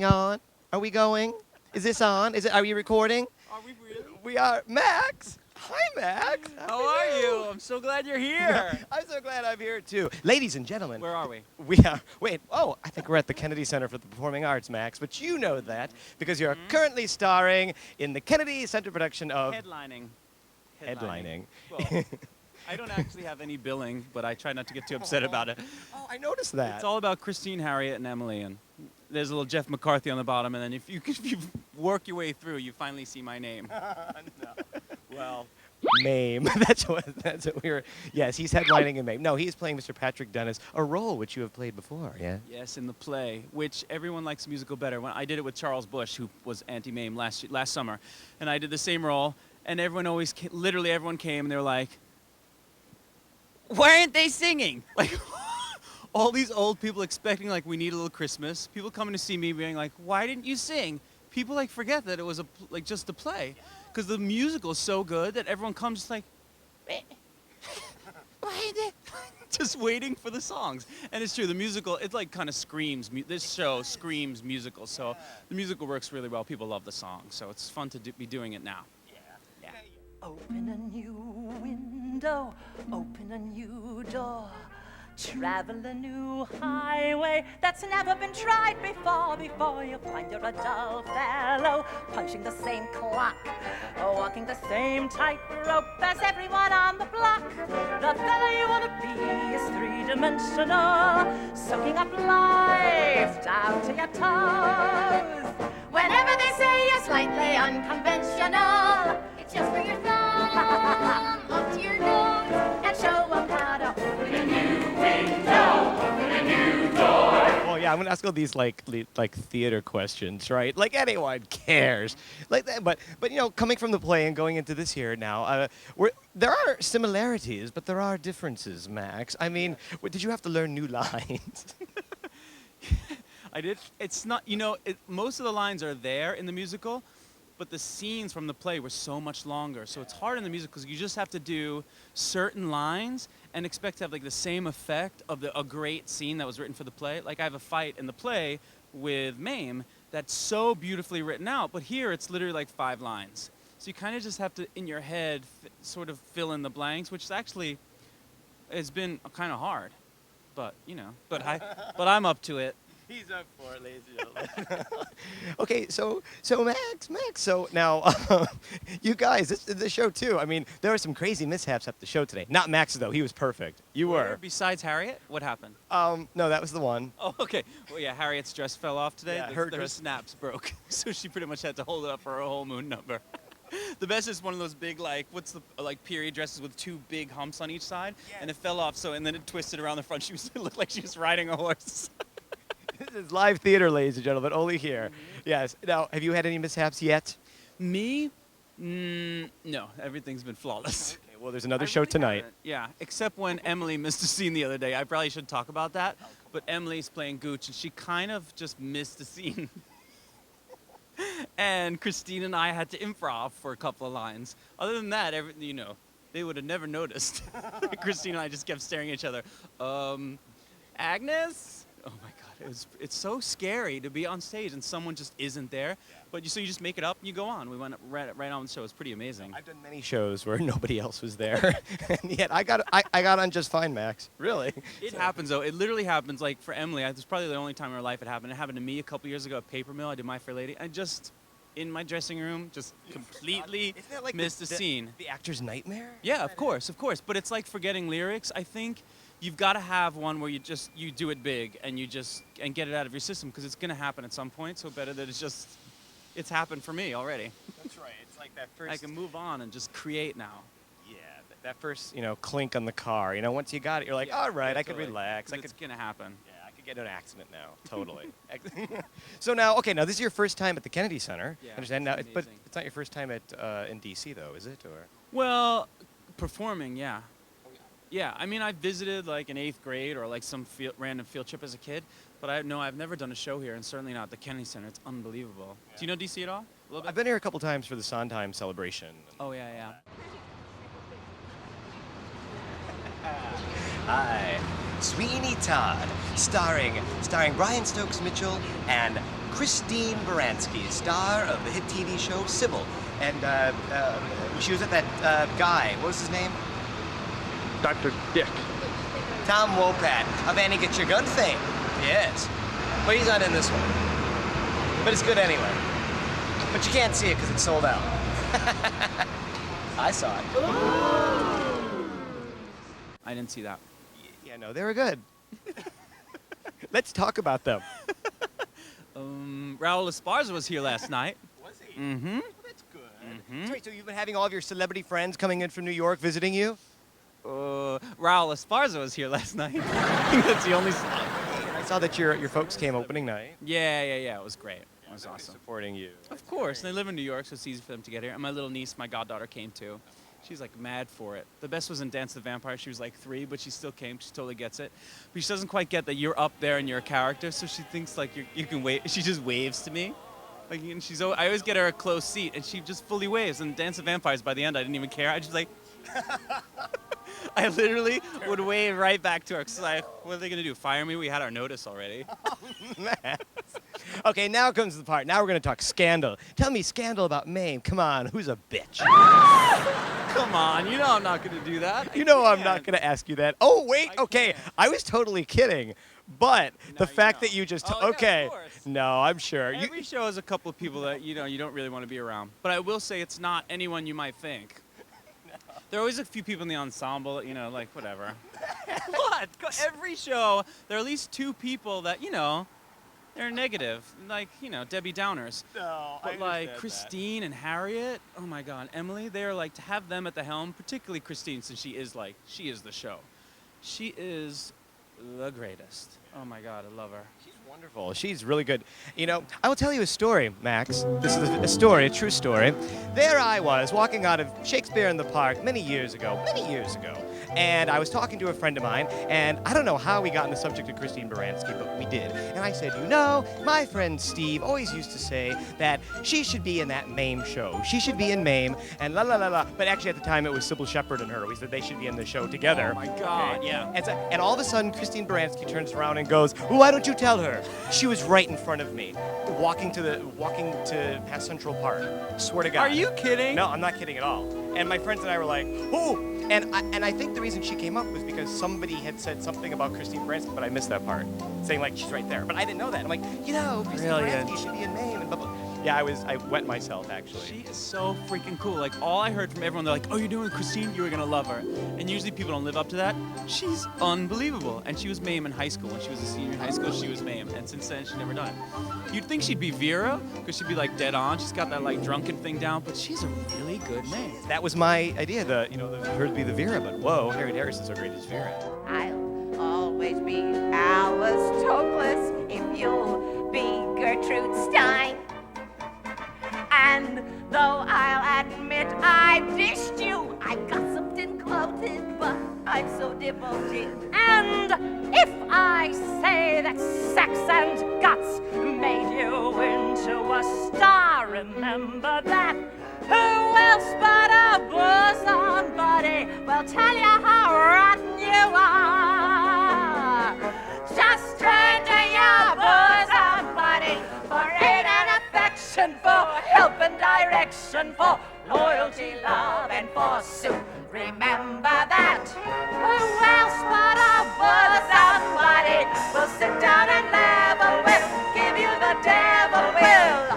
going on? Are we going? Is this on? Are you recording? Are we really? We are. Max! Hi, Max! How are you? I'm so glad you're here. I'm so glad I'm here, too. Ladies and gentlemen. Where are we? We are. Wait. Oh, I think we're at the Kennedy Center for the Performing Arts, Max. But you know that because you're currently starring in the Kennedy Center production of. Headlining. Headlining. Well, I don't actually have any billing, but I try not to get too upset about it. Oh, I noticed that. It's all about Christine, Harriet, and Emily, and there's a little Jeff McCarthy on the bottom, and then if you work your way through, you finally see my name. No. Well, Mame. That's what we were. Yes, he's headlining in Mame. No, he's playing Mr. Patrick Dennis, a role which you have played before. Yeah. Yes, in the play, which everyone likes the musical better. When I did it with Charles Bush, who was anti-Mame last summer, and I did the same role, and everyone always, literally everyone came, and they were like, "Why aren't they singing?" Like. All these old people expecting, like, we need a little Christmas. People coming to see me being like, "Why didn't you sing?" People, like, forget that it was, just a play. Because the musical is so good that everyone comes just like, why did just waiting for the songs. And it's true, the musical, it, like, kind of screams. This show screams musical. So the musical works really well. People love the song. So it's fun to be doing it now. Yeah. Open a new window, open a new door. Travel a new highway that's never been tried before you find you're a dull fellow, punching the same clock, walking the same tightrope as everyone on the block. The fellow you want to be is three-dimensional, soaking up life down to your toes. Whenever they say you're slightly unconventional, it's just bring your thumb up to your nose and show them how to open a new window, open a new door. Oh yeah, I'm gonna ask all these like theater questions, right? Like anyone cares, like that. But you know, coming from the play and going into this here now, there are similarities, but there are differences, Max. I mean, did you have to learn new lines? I did. It's not, most of the lines are there in the musical, but the scenes from the play were so much longer. So it's hard in the musical because you just have to do certain lines and expect to have like the same effect of a great scene that was written for the play. Like I have a fight in the play with Mame that's so beautifully written out, but here it's literally like 5 lines. So you kind of just have to, in your head, sort of fill in the blanks, which actually has been kind of hard. But, but I'm up to it. He's up for it, ladies and gentlemen. Okay, so Max, so now, you guys, the show too. I mean, there were some crazy mishaps at the show today. Not Max though; he was perfect. You were. Besides Harriet, what happened? No, that was the one. Oh, okay. Well, yeah, Harriet's dress fell off today. Yeah, her snaps broke, so she pretty much had to hold it up for her whole moon number. The best is one of those big, period dresses with 2 big humps on each side, and it fell off. And then it twisted around the front. It looked like she was riding a horse. This is live theater, ladies and gentlemen, only here. Yes. Now, have you had any mishaps yet? Me? No. Everything's been flawless. Okay, well, there's another show tonight. Yeah, except when Emily missed a scene the other day. I probably should talk about that. But Emily's playing Gooch, and she kind of just missed a scene. And Christine and I had to improv for a couple of lines. Other than that, they would have never noticed. Christine and I just kept staring at each other. Agnes? Oh my God, it's so scary to be on stage and someone just isn't there. Yeah. But so you just make it up and you go on. We went right on the show. It's pretty amazing. I've done many shows where nobody else was there, and yet I got on just fine, Max. Really. It happens though. It literally happens. Like for Emily, it's probably the only time in her life it happened. It happened to me a couple years ago at Paper Mill. I did My Fair Lady. I just in my dressing room just completely missed a scene. The actor's nightmare. Yeah, of course. But it's like forgetting lyrics. I think. You've got to have one where you do it big and and get it out of your system because it's going to happen at some point. So better that it's happened for me already. That's right. It's like that first. I can move on and just create now. Yeah, that first clink on the car. Once you got it, you're like, all right, I could relax. It's going to happen. Yeah, I could get in an accident now. Totally. So now, this is your first time at the Kennedy Center. Yeah, I understand now, but it's not your first time in DC though, is it? Or well, performing, yeah. Yeah, I mean, I visited like in 8th grade or like some random field trip as a kid, but I've never done a show here, and certainly not at the Kennedy Center. It's unbelievable. Yeah. Do you know DC at all? A little bit? I've been here a couple times for the Sondheim celebration. Oh, yeah. Hi, Sweeney Todd, starring Brian Stokes Mitchell and Christine Baranski, star of the hit TV show Sybil. And she was with that guy. What was his name? Dr. Dick. Tom Wopat of Annie Get Your Gun fame. Yes. But he's not in this one. But it's good anyway. But you can't see it because it's sold out. I saw it. I didn't see that. Yeah, no, they were good. Let's talk about them. Raul Esparza was here last night. Was he? Mm-hmm. Well, that's good. That's right, so you've been having all of your celebrity friends coming in from New York visiting you? Raul Esparza was here last night. I think that's the only. I saw that your folks came opening night. Yeah. It was great. It was awesome. Supporting you. Of course. And they live in New York, so it's easy for them to get here. And my little niece, my goddaughter, came too. She's like mad for it. The best was in Dance the Vampire. She was like 3, but she still came. She totally gets it. But she doesn't quite get that you're up there and you're a character, so she thinks like you can wave. She just waves to me. Like, and I always get her a close seat, and she just fully waves. And Dance the Vampires, by the end, I didn't even care. I just like, I literally would wave right back to her. Cause like, what are they gonna do? Fire me? We had our notice already. Man. Okay, now comes the part. Now we're gonna talk scandal. Tell me scandal about Mame. Come on, who's a bitch? Come on, you know I'm not gonna do that. You know I'm not gonna ask you that. Oh wait, okay. I was totally kidding. But the fact that you just Oh, yeah, of okay. course. No, I'm sure. Every show has a couple of people that you don't really want to be around. But I will say it's not anyone you might think. There are always a few people in the ensemble, like whatever. What? Every show, there are at least 2 people that, they're negative, like, Debbie Downers. No, But like Christine and Harriet, oh my God, Emily, they're like, to have them at the helm, particularly Christine, since she is the show. She is the greatest. Oh my God, I love her. She's wonderful. She's really good. I will tell you a story, Max. This is a story, a true story. There I was walking out of Shakespeare in the Park many years ago. And I was talking to a friend of mine, and I don't know how we got on the subject of Christine Baranski, but we did. And I said, my friend Steve always used to say that she should be in that Mame show. She should be in Mame, and la la la la. But actually at the time it was Sybil Shepherd and her. We said they should be in the show together. Oh my God, Okay? yeah. And all of a sudden, Christine Baranski turns around and goes, well, why don't you tell her? She was right in front of me, walking to past Central Park. Swear to God. Are you kidding? No, I'm not kidding at all. And my friends and I were like, who? And I think the reason she came up was because somebody had said something about Christine Baranski, but I missed that part, saying like she's right there. But I didn't know that. I'm like, Christine Brilliant. Baranski should be in Mame and blah blah. Yeah, I wet myself actually. She is so freaking cool. Like, all I heard from everyone, they're like, oh, you're doing Christine, you were gonna love her. And usually people don't live up to that. She's unbelievable. And she was Mame in high school. When she was a senior in high school, she was Mame. And since then, she's never done it. You'd think she'd be Vera, because she'd be like dead on. She's got that like drunken thing down, but she's a really good Mame. That was my idea, her to be the Vera, but whoa, Harriet Harrison's so great as Vera. I'll always be Alice Toklas if you'll be Gertrude Stein. And though I'll admit I dished you, I gossiped and gloated, but I'm so devoted. And if I say that sex and guts made you into a star, remember that. Who else but a bosom buddy will tell you how rotten you are? Just turn to your bosom buddy for aid and affection, for help and direction, for loyalty, love, and for soup. Remember that. Who else but a bosom buddy will sit down and level with, give you the devil will